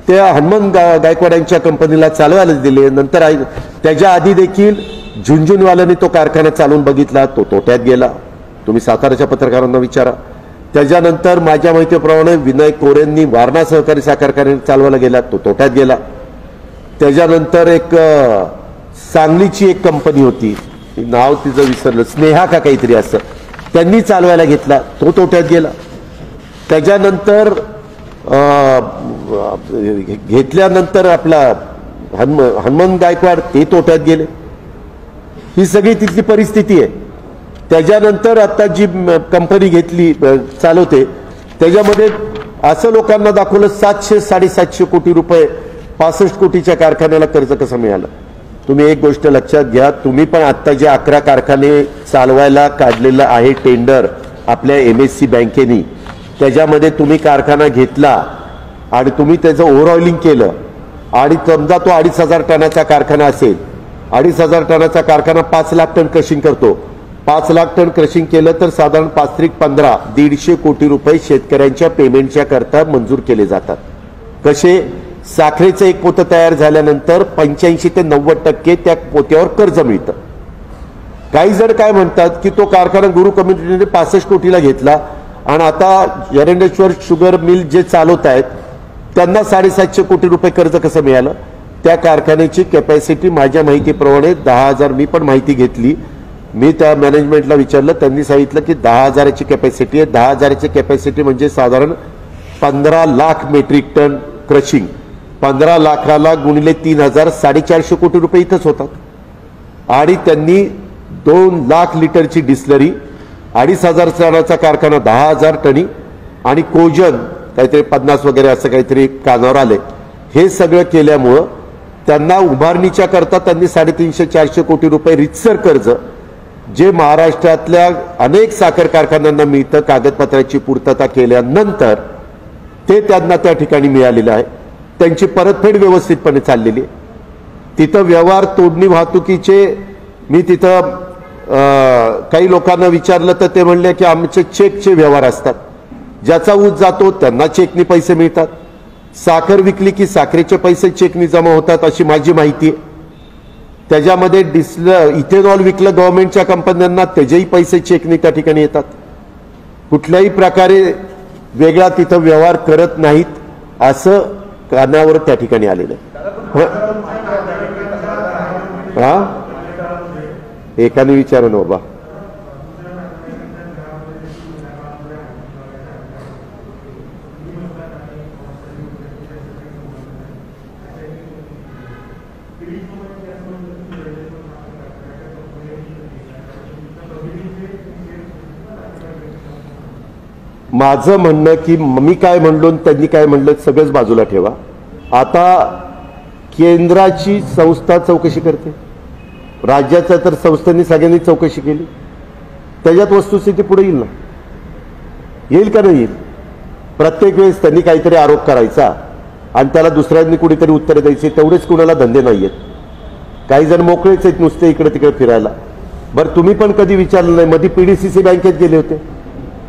त्या हनुमान गायकवाडांच्या कंपनीला चालवायला दिले. नंतर त्याच्या आधी देखील झुंझुनवाल्यांनी तो कारखाना चालवून बघितला, तो तोट्यात गेला. तुम्ही साताराच्या पत्रकारांना विचारा. त्याच्यानंतर माझ्या माहितीप्रमाणे विनय कोरेंनी वारणा सहकारी साखर कारखाना चालवायला गेला, तो तोट्यात गेला. त्याच्यानंतर एक सांगलीची एक कंपनी होती, नाव तिचं विसरलं, स्नेहा का काहीतरी असं, त्यांनी चालवायला घेतला, तो तोट्यात गेला. त्याच्यानंतर घेतल्यानंतर आपला हनुमान गायकवाड ते तोट्यात गेले. ही सगळी तिथली परिस्थिती आहे. त्याच्यानंतर आता जी कंपनी घेतली चालवते त्याच्यामध्ये असं लोकांना दाखवलं 700-750 कोटी रुपये 65 कोटीच्या कारखान्याला कर्ज कसं मिळालं. तुम्ही एक गोष्ट लक्षात घ्या, तुम्ही पण आता जे 11 कारखाने चालवायला काढलेलं आहे टेंडर आपल्या MSC बँकेनी, त्याच्यामध्ये तुम्ही कारखाना घेतला आणि तुम्ही त्याचं ओव्हरऑइलिंग केलं आणि समजा तो 2,500 टनाचा कारखाना असेल, 2,500 टनाचा कारखाना 5 लाख टन क्रशिंग करतो. 5 लाख टन क्रशिंग केलं तर साधारण 5-15 150 कोटी रुपये शेतकऱ्यांच्या पेमेंटच्या करता मंजूर केले जातात. कसे? साखरेचं एक पोतं तयार झाल्यानंतर 85 ते 90% त्या पोत्यावर कर्ज मिळतं. काही जण काय म्हणतात की तो कारखाना गुरु कम्युनिटीने 65 कोटीला घेतला आणि आता एरंडेश्वर शुगर मिल जे चालवत आहेत त्यांना 750 कोटी रुपये कर्ज कसं मिळालं. त्या कारखान्याची कॅपॅसिटी माझ्या माहितीप्रमाणे 10,000, मी पण माहिती घेतली, मी त्या मॅनेजमेंटला विचारलं, त्यांनी सांगितलं की 10,000ची कॅपॅसिटी आहे. 10,000ची कॅपॅसिटी म्हणजे साधारण 15 लाख मेट्रिक टन क्रशिंग. 15 लाखाला गुणिले 3,000 450 कोटी रुपये इथंच होतात. आणि त्यांनी 2 लाख लिटरची डिस्लरी, 2,500 टनाचा कारखाना 10,000 टनी आणि कोजन काहीतरी 50 वगैरे असं काहीतरी कानावर आले. हे सगळं केल्यामुळं त्यांना उभारणीच्या करता त्यांनी 350-400 कोटी रुपये रितसर कर्ज, जे महाराष्ट्रातल्या अनेक साखर कारखान्यांना मिळतं कागदपत्राची पूर्तता केल्यानंतर, ते त्यांना त्या ठिकाणी मिळालेलं आहे. त्यांची परतफेड व्यवस्थितपणे चाललेली आहे. तिथं व्यवहार तोडणी वाहतुकीचे, मी तिथं काही लोकांना विचारलं तर ते म्हणले की आमचे चेकचे व्यवहार असतात, ज्याचा ऊस जातो त्यांना चेकनी पैसे मिळतात. साखर विकली की साखरेचे पैसे चेकनी जमा होतात अशी माझी माहिती आहे. त्याच्यामध्ये इथेनॉल विकलं गव्हर्नमेंटच्या कंपन्यांना, त्याचेही पैसे चेकनी त्या ठिकाणी येतात. कुठल्याही प्रकारे वेगळा तिथं व्यवहार करत नाहीत असं कानावर त्या ठिकाणी आलेलं आहे. हा, एकाने विचारलं बाबा. माझं म्हणणं की मी काय म्हणलो त्यांनी काय म्हणलं सगळंच बाजूला ठेवा. आता केंद्राची संस्था चौकशी करते, राज्याच्या तर संस्थांनी सगळ्यांनी चौकशी केली, त्याच्यात वस्तुस्थिती पुढे येईल ना, येईल का नाही येईल. प्रत्येक वेळेस त्यांनी काहीतरी आरोप करायचा आणि त्याला दुसऱ्यांनी कुणीतरी उत्तर द्यायची, तेवढेच कुणाला धंदे नाही आहेत. काही जण मोकळेच आहेत नुसते इकडे तिकडे फिरायला. बरं, तुम्ही पण कधी विचारलं नाही, मध्ये PDCC बँकेत गेले होते,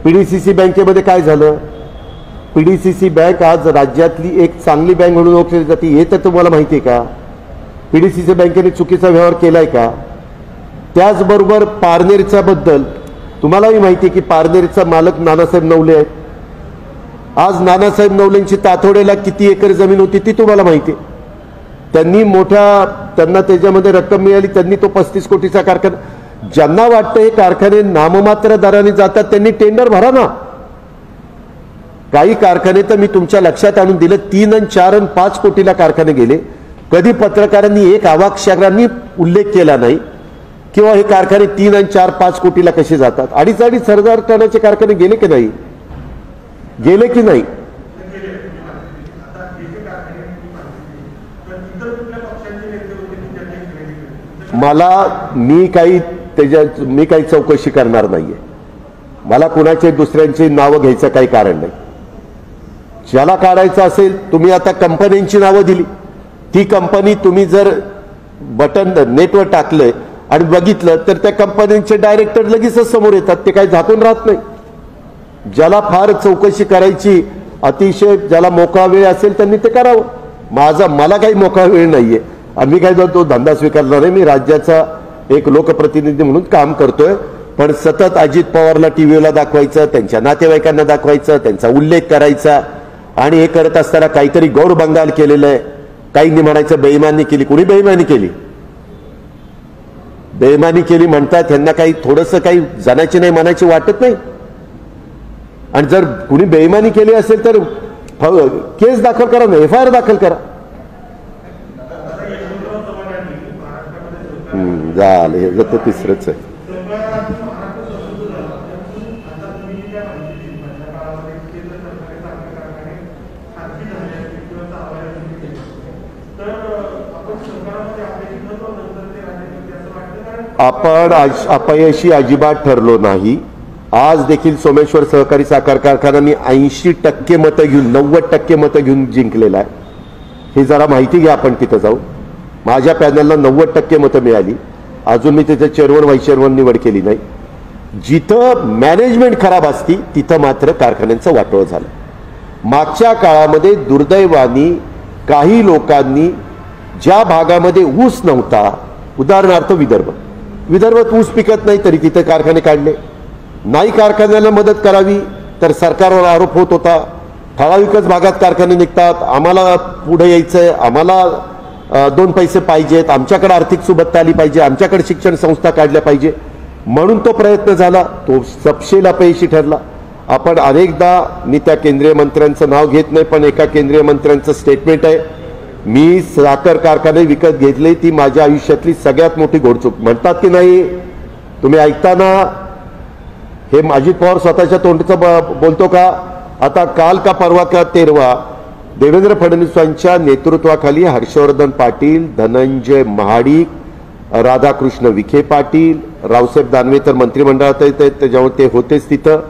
PDCC बँकेमध्ये काय झालं. PDCC बँक आज राज्यातली एक चांगली बँक म्हणून ओळखली जाते, हे तर तुम्हाला माहिती आहे का. PDCC बँकेने चुकीचा व्यवहार केलाय का. त्याचबरोबर पारनेरच्या बद्दल तुम्हालाही माहिती आहे की पारनेरचा मालक नानासाहेब नवले आहेत. आज नानासाहेब नवलेंची तातोड्याला किती एकर जमीन होती ती तुम्हाला माहिती आहे. त्यांना त्याच्यामध्ये रक्कम मिळाली, त्यांनी तो 35 कोटीचा कारखाना, ज्यांना वाटतं हे कारखाने नाममात्र दराने जातात त्यांनी टेंडर भरा ना. काही कारखाने तर मी तुमच्या लक्षात आणून दिलं 3 आणि 4 आणि 5 कोटीला कारखाने गेले. कधी पत्रकारांनी एक अवाक्षरांनी उल्लेख केला नाही किंवा हे कारखाने 3 आणि 4-5 कोटीला कसे जातात. 2,500 टनाचे कारखाने गेले की नाही, गेले की नाही. मी काही चौकशी करणार नाहीये. मला कुणाचे दुसऱ्यांची नावं घ्यायचं काही कारण नाही. ज्याला काढायचं असेल, तुम्ही आता कंपन्यांची नावं दिली, ती कंपनी तुम्ही जर बटन नेटवर टाकलंय आणि बघितलं तर त्या कंपन्यांचे डायरेक्टर लगेचच समोर येतात, ते काही झाकून राहत नाही. ज्याला फार चौकशी करायची अतिशय ज्याला मोकळा वेळ असेल त्यांनी ते करावं. मला काही मोकळा वेळ नाहीये आणि मी काय तो धंदा स्वीकारणार आहे. मी राज्याचा एक लोकप्रतिनिधी म्हणून काम करतोय, पण सतत अजित पवारला टीव्हीला दाखवायचं, त्यांच्या नातेवाईकांना दाखवायचं, त्यांचा उल्लेख करायचा आणि हे करत असताना काहीतरी गौर बंगाल केलेलं आहे. काहींनी म्हणायचं बेईमानी केली. कुणी बेईमानी केली? बेईमानी केली म्हणतात ह्यांना काही थोडंसं काही जनाची नाही मनाची वाटत नाही. आणि जर कुणी बेईमानी केली असेल तर केस दाखल करा ना, FIR दाखल करा. झालं, हे तर तिसरंच आहे. आपण अपयशी अजिबात ठरलो नाही. आज देखील सोमेश्वर सहकारी साखर कारखाना मी 80% मतं घेऊन 90% मतं घेऊन जिंकलेला आहे. हे जरा माहिती घ्या आपण तिथं जाऊ. माझ्या पॅनलला 90% मतं मिळाली. अजून मी तिथे चेअरमन व्हाईस चेअरमन निवड केली नाही. जिथं मॅनेजमेंट खराब असती तिथं मात्र कारखान्यांचं वाटोळं झालं. मागच्या काळामध्ये दुर्दैवानी काही लोकांनी ज्या भागामध्ये ऊस नव्हता, उदाहरणार्थ विदर्भात ऊस पिकत नाही तरी तिथे कारखाने काढले. नाही कारखान्याला मदत करावी तर सरकारवर आरोप होत होता, ठराविकच भागात कारखाने निघतात, आम्हाला पुढे यायचंय, आम्हाला 2 पैसे पाहिजेत, आमच्याकडे आर्थिक सुबत्ता आली पाहिजे, आमच्याकडे शिक्षण संस्था काढल्या पाहिजे. म्हणून तो प्रयत्न झाला, तो सपशेल अपयशी ठरला. आपण अनेकदा, मी त्या केंद्रीय मंत्र्यांचं नाव घेत नाही, पण एका केंद्रीय मंत्र्यांचं स्टेटमेंट आहे, मी साखर कारखाने विकत घेतले, ती माझ्या आयुष्यातली सगळ्यात मोठी घोडचूक. म्हणतात की नाही, तुम्ही ऐकताना हे अजित पवार स्वतःच्या तोंडचं बोलतो का? आता काल का परवा का तेरवा देवेंद्र फडणवीसांच्या नेतृत्वाखाली हर्षवर्धन पाटील, धनंजय महाडिक, राधाकृष्ण विखे पाटील, रावसाहेब दानवे तर मंत्रिमंडळात त्याच्यावर ते होतेच तिथं.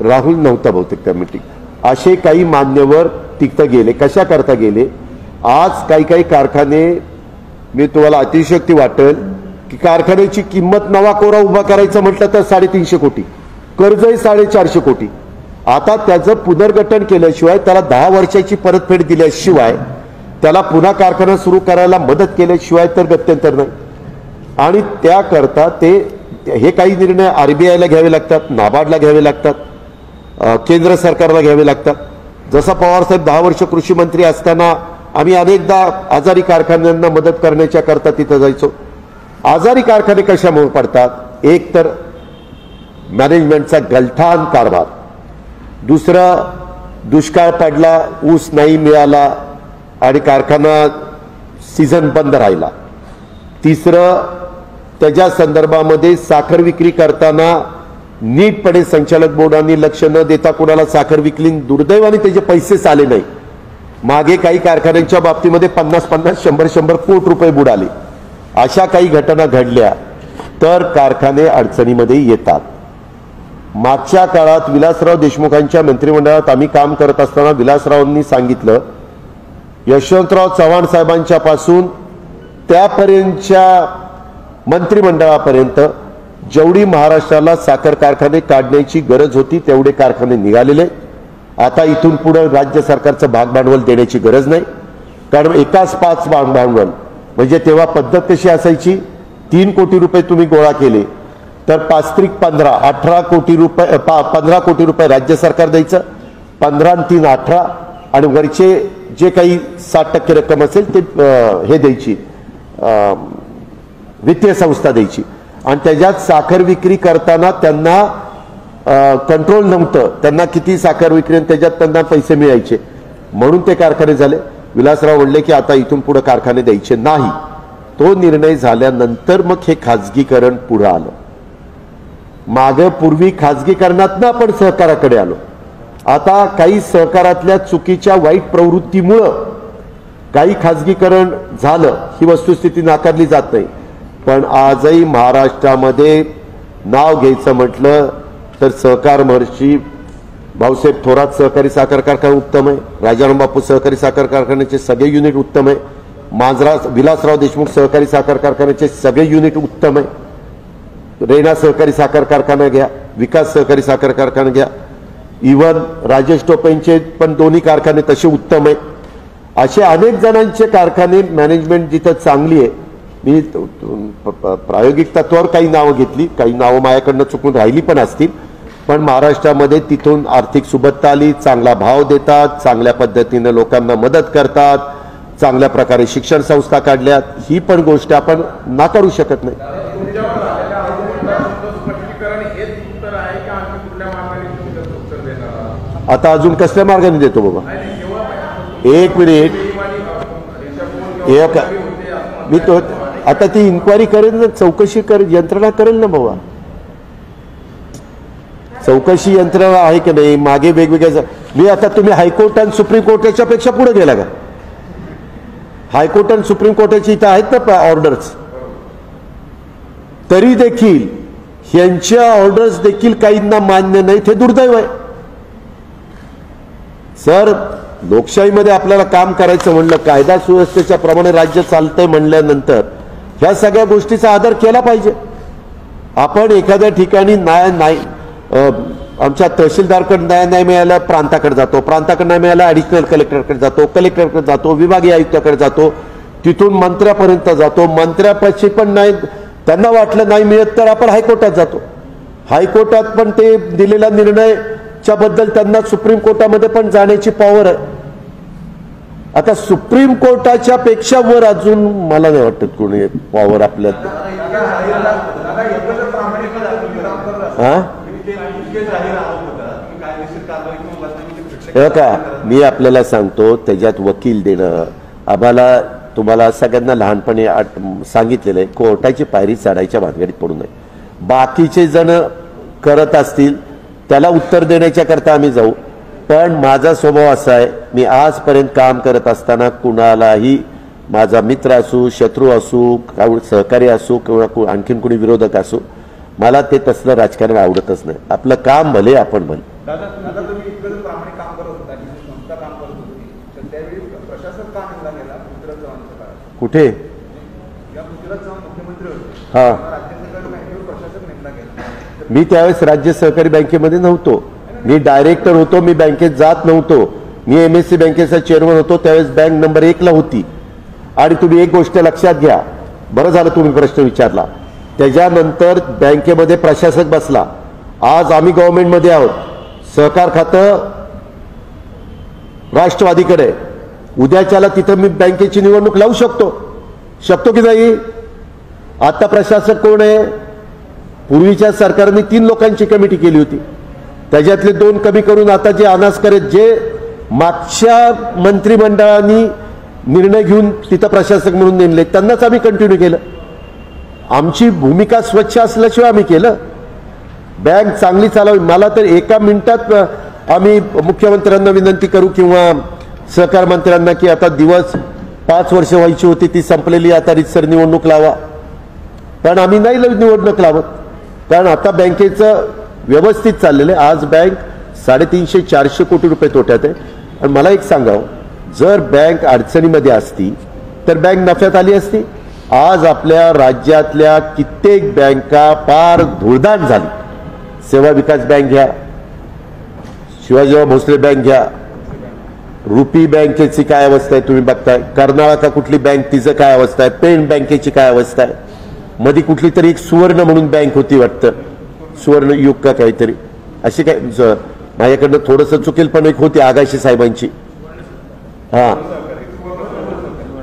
राहुल नव्हता बहुतेक त्या मीटिंग. असे काही मान्यवर तिथं गेले. कशा करता गेले? आज काही कारखाने, मी तुम्हाला अतिशयोक्ती वाटेल की कारखान्याची किंमत नवा कोरा उभा करायचं म्हटलं तर 350 कोटी, कर्जही 450 कोटी. आता त्याचं पुनर्गठन केल्याशिवाय, त्याला 10 वर्षाची परतफेड दिल्याशिवाय, त्याला पुन्हा कारखाना सुरू करायला मदत केल्याशिवाय तर गत्यंतर नाही. आणि त्याकरता हे काही निर्णय RBIला घ्यावे लागतात, नाबार्डला घ्यावे लागतात, केंद्र सरकारला घ्यावे लागतात. जसा पवारसाहेब 10 वर्ष कृषी मंत्री असताना आम्ही अनेकदा आजारी कारखान्यांना मदत करण्याच्या करता तिथं जायचो. आजारी कारखाने कशामुळे पडतात? एक तर मॅनेजमेंटचा गलथान कारभार, दुसरं दुष्काळ पडला, ऊस नाही मिळाला आणि कारखाना सीझन बंद राहिला, तिसरं त्याच्या संदर्भामध्ये साखर विक्री करताना नीटपणे संचालक बोर्डांनी लक्ष न देता कोणाला साखर विकली, दुर्दैवाने त्याचे पैसेच आले नाही. मागे काही कारखान्यांच्या बाबतीमध्ये 50-50, 100-100 कोटी रुपये बुडाले. अशा काही घटना घडल्या तर कारखाने अडचणीमध्ये येतात. मागच्या काळात विलासराव देशमुखांच्या मंत्रिमंडळात आम्ही काम करत असताना विलासरावांनी सांगितलं, यशवंतराव चव्हाण साहेबांच्या पासून त्यापर्यंतच्या मंत्रिमंडळापर्यंत जेवढी महाराष्ट्राला साखर कारखाने काढण्याची गरज होती तेवढे कारखाने निघालेले. आता इथून पुढे राज्य सरकारचं भागभांडवल देण्याची गरज नाही, कारण एकाच 5 भागभांडवल. म्हणजे तेव्हा पद्धत कशी असायची, 3 कोटी रुपये तुम्ही गोळा केले तर 5-3-15 18 कोटी रुपये, 15 कोटी रुपये राज्य सरकार द्यायचं, 15 आणि 3 18, आणि वरचे जे काही 60% रक्कम असेल ते हे द्यायची, वित्तीय संस्था द्यायची. आणि त्याच्यात साखर विक्री करताना त्यांना कंट्रोल नव्हतं, त्यांना किती साखर विक्री, त्याच्यात त्यांना पैसे मिळायचे, म्हणून ते कारखाने झाले. विलासराव म्हणले की आता इथून पुढे कारखाने द्यायचे नाही. तो निर्णय झाल्यानंतर मग हे खाजगीकरण पुढे आलं. मागे पूर्वी खाजगीकरणातनं आपण सहकाराकडे आलो. आता काही सहकारातल्या चुकीच्या वाईट प्रवृत्तीमुळं काही खाजगीकरण झालं, ही वस्तुस्थिती नाकारली जात नाही. पण आजही महाराष्ट्रामध्ये नाव घ्यायचं म्हटलं तर सहकार महर्षी भाऊसाहेब थोरात सहकारी साखर कारखाना उत्तम आहे, राजाराम बापू सहकारी साखर कारखान्याचे सगळे युनिट उत्तम आहे, विलासराव देशमुख सहकारी साखर कारखान्याचे सगळे युनिट उत्तम आहे, रेणा सहकारी साखर कारखाना घ्या, विकास सहकारी साखर कारखाना घ्या, इव्हन राजेश टोपेंचे पण दोन्ही कारखाने तसे उत्तम आहेत. असे अनेक जणांचे कारखाने मॅनेजमेंट जिथं चांगली आहे. मी प्रायोगिक तत्वावर काही नावं घेतली, काही नावं माझ्याकडनं चुकून राहिली पण असतील, पण महाराष्ट्रामध्ये तिथून आर्थिक सुबत्ता आली, चांगला भाव देतात, चांगल्या पद्धतीने लोकांना मदत करतात, चांगल्या प्रकारे शिक्षण संस्था काढल्यात. ही पण गोष्ट आपण नाकारू शकत नाही. आता अजून कसल्या मार्गाने देतो बाबा? एक मिनिट, एक मी तो आता ती इन्क्वायरी करेल ना, चौकशी यंत्रणा करेल ना बाबा. चौकशी यंत्रणा आहे की नाही मागे वेगवेगळ्या. मी आता तुम्ही हायकोर्ट आणि सुप्रीम कोर्टाच्या पेक्षा पुढे गेला का? हायकोर्ट आणि सुप्रीम कोर्टाची इथं आहेत ना ऑर्डर्स, तरी देखील यांच्या ऑर्डर्स देखील काहींना मान्य नाही. ते दुर्दैव आहे सर. लोकशाहीमध्ये आपल्याला काम करायचं म्हणलं, कायदा सुव्यवस्थेच्या प्रमाणे राज्य चालतंय म्हणल्यानंतर ह्या सगळ्या गोष्टीचा आदर केला पाहिजे. आपण एखाद्या ठिकाणी न्याय नाही, आमच्या तहसीलदारकडे न्याय नाही मिळाला प्रांताकडे जातो, प्रांताकडे नाही मिळाला ॲडिशनल कलेक्टरकडे जातो, कलेक्टरकडे जातो, विभागीय आयुक्ताकडे जातो, तिथून मंत्र्यापर्यंत जातो. मंत्र्यापाशी पण नाही, त्यांना वाटलं नाही मिळत तर आपण हायकोर्टात जातो. हायकोर्टात पण ते दिलेला निर्णयच्या बद्दल त्यांना सुप्रीम कोर्टामध्ये पण जाण्याची पॉवर आहे. आता सुप्रीम कोर्टाच्या पेक्षा वर अजून मला नाही वाटत कोणी पॉवर आपल्यात. का मी आपल्याला सांगतो, त्याच्यात वकील देणं आम्हाला तुम्हाला सगळ्यांना लहानपणी सांगितलेलं आहे, कोर्टाची पायरी चढायच्या भानगडीत पडू नये. बाकीचे जण करत असतील त्याला उत्तर देण्याच्या करता आम्ही जाऊ. पण माझा स्वभाव असा आहे, मी आजपर्यंत काम करत असताना कुणालाही, माझा मित्र असू, शत्रू असू, सहकारी असू किंवा आणखीन कोणी विरोधक असू, मला ते तसलं राजकारण आवडतच नाही. आपलं काम भले आपण भले. कुठे? हा, मी त्यावेळेस राज्य सहकारी बँकेमध्ये नव्हतो, मी डायरेक्टर होतो. मी बँकेत जात नव्हतो. मी MSC बँकेचा चेअरमन होतो. त्यावेळेस बँक नंबर 1 ला होती. आणि तुम्ही एक गोष्ट लक्षात घ्या, बरं झालं तुम्ही प्रश्न विचारला. त्याच्यानंतर बँकेमध्ये प्रशासक बसला. आज आम्ही गव्हर्नमेंटमध्ये आहोत. सहकार खातं राष्ट्रवादीकडे, उद्याच्याला तिथं मी बँकेची निवडणूक लावू शकतो की नाही? आता प्रशासक कोण आहे? पूर्वीच्या सरकारने 3 लोकांची कमिटी केली होती, त्याच्यातले 2 कमी करून आता जे अनास करेत, जे मागच्या मंत्रिमंडळाने निर्णय घेऊन तिथं प्रशासक म्हणून नेमले, त्यांनाच आम्ही कंटिन्यू केलं. आमची भूमिका स्वच्छ असल्याशिवाय आम्ही केलं. बँक चांगली चालवावी. मला तर एका मिनिटात आम्ही मुख्यमंत्र्यांना विनंती करू किंवा सहकार मंत्र्यांना की आता 5 वर्ष व्हायची होती ती संपलेली, आता रितसर निवडणूक लावा. पण आम्ही नाही निवडणूक लावत, कारण आता बँकेचं व्यवस्थित चाललेलं आहे. आज बँक 350-400 कोटी रुपये तोट्यात आहे. आणि मला एक सांगावं, जर बँक अडचणीमध्ये असती तर बँक नफ्यात आली असती. आज आपल्या राज्यातल्या कित्येक बँका फार धुळदाण झाली. सेवा विकास बँक घ्या, शिवाजीराव भोसले बँक घ्या, रुपी बँकेची काय अवस्था आहे तुम्ही बघताय, कर्नाळा का कुठली बँक तिचं काय अवस्था आहे, पेन बँकेची काय अवस्था आहे, मध्ये कुठली तरी एक सुवर्ण म्हणून बँक होती वाटतं, सुवर्ण युग का काहीतरी अशी काय, माझ्याकडनं थोडंसं चुकेल पण एक होती आगाशी साहेबांची. हा,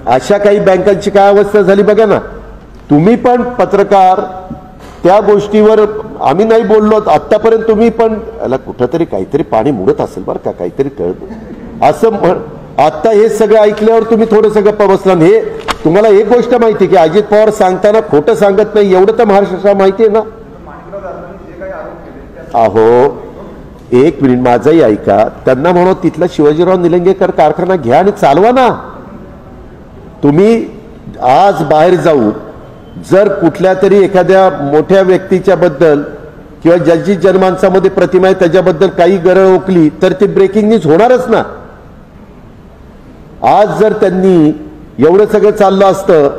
अशा काही बँकांची काय अवस्था झाली बघा ना. तुम्ही पण पत्रकार, त्या गोष्टीवर आम्ही नाही बोललो आतापर्यंत. तुम्ही पण याला कुठंतरी काहीतरी पाणी मुडत असेल बरं का, काहीतरी कळत असं. आता हे सगळं ऐकल्यावर तुम्ही थोडंसं गप्पा बसला. हे तुम्हाला एक गोष्ट माहिती की अजित पवार सांगताना खोटं सांगत नाही, एवढं तर महाराष्ट्राला माहिती आहे ना. अहो एक मिनिट माझंही ऐका. त्यांना म्हणून तिथला शिवाजीराव निलंगेकर कारखाना घ्या आणि चालवा ना. तुम्ही आज बाहेर जाऊ, जर कुठल्या तरी एखाद्या मोठ्या व्यक्तीच्या बद्दल किंवा ज्याची जनमानसामध्ये प्रतिमा आहे त्याच्याबद्दल काही गरळ ओकली तर ती ब्रेकिंग न्यूज होणारच ना. आज जर त्यांनी एवढं सगळं चाललं असतं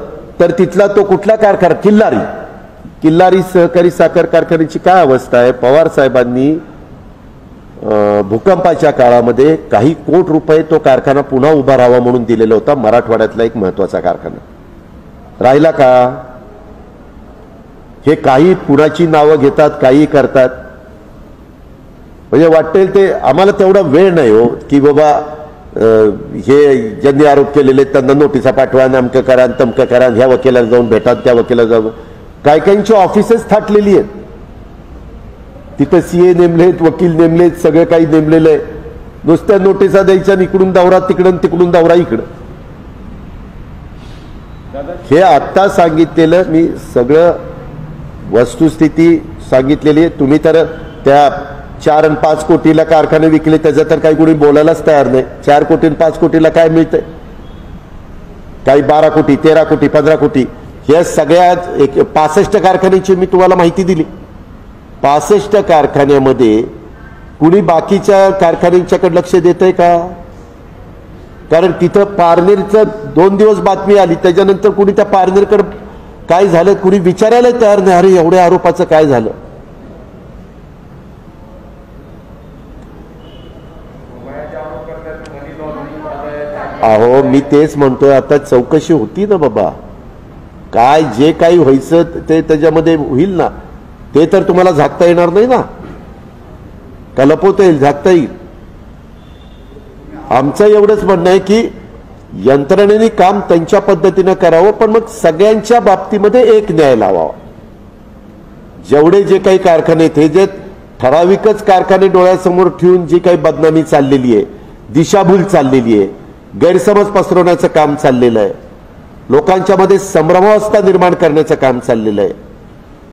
तर तिथला तो कुठला कारखाना, किल्लारी सहकारी साखर कारखान्याची काय अवस्था आहे. पवार साहेबांनी भूकंपाच्या काळामध्ये काही कोटी रुपये तो कारखाना पुन्हा उभा राहावा म्हणून दिलेला होता. मराठवाड्यातला एक महत्वाचा कारखाना राहिला का. हे काही कुणाची नावं घेतात, काही करतात. म्हणजे वाटेल ते. आम्हाला तेवढा वेळ नाही हो की बाबा हे ज्यांनी आरोप केलेले त्यांना नोटिसा पाठवा, नामकं करा, तमकं करा, ह्या वकिलाला जाऊन भेटा, त्या वकिलाला जाऊन. काही काहींची ऑफिसेस थाटलेली आहेत. तिथं सीए नेमलेत, वकील नेमलेत, सगळं काही नेमलेलं आहे. नुसत्या नोटिसा द्यायच्या, इकडून दौरा तिकडून, तिकडून दौरा इकडं. हे आत्ता सांगितलेलं मी सगळं वस्तुस्थिती सांगितलेली आहे. तुम्ही तर त्या 4 आणि 5 कोटीला कारखाने विकले त्याचं तर काही कोणी बोलायलाच तयार नाही. 4 कोटी आणि 5 कोटीला काय मिळतंय. काही 12 कोटी, 13 कोटी, 15 कोटी. या सगळ्या 65 कारखान्याची मी तुम्हाला माहिती दिली. 65 कारखान्यामध्ये कुणी बाकीच्या कारखान्यांच्याकडे लक्ष देतंय का. कारण तिथं पारनेरचं 2 दिवस बातमी आली, त्याच्यानंतर कुणी त्या पारनेरकडे काय झालं कुणी विचारायला तयार नाही. अरे एवढ्या आरोपाचं काय झालं. अहो मी तेच म्हणतोय, आता चौकशी होती ना बाबा. काय जे काही व्हायचं ते त्याच्यामध्ये होईल ना. ते तर तुम्हाला झाकता येणार नाही ना. का लपवता येईल, झाकता येईल. आमचं एवढंच म्हणणं आहे की यंत्रणेने काम त्यांच्या पद्धतीनं करावं, पण मग सगळ्यांच्या बाबतीमध्ये एक न्याय लावावा. जेवढे जे काही कारखाने आहेत, हे जे ठराविकच कारखाने डोळ्यासमोर ठेवून जी काही बदनामी चाललेली आहे, दिशाभूल चाललेली आहे, गैरसमज पसरवण्याचं काम चाललेलं आहे, लोकांच्या मध्ये संभ्रमावस्था निर्माण करण्याचं काम चाललेलं आहे.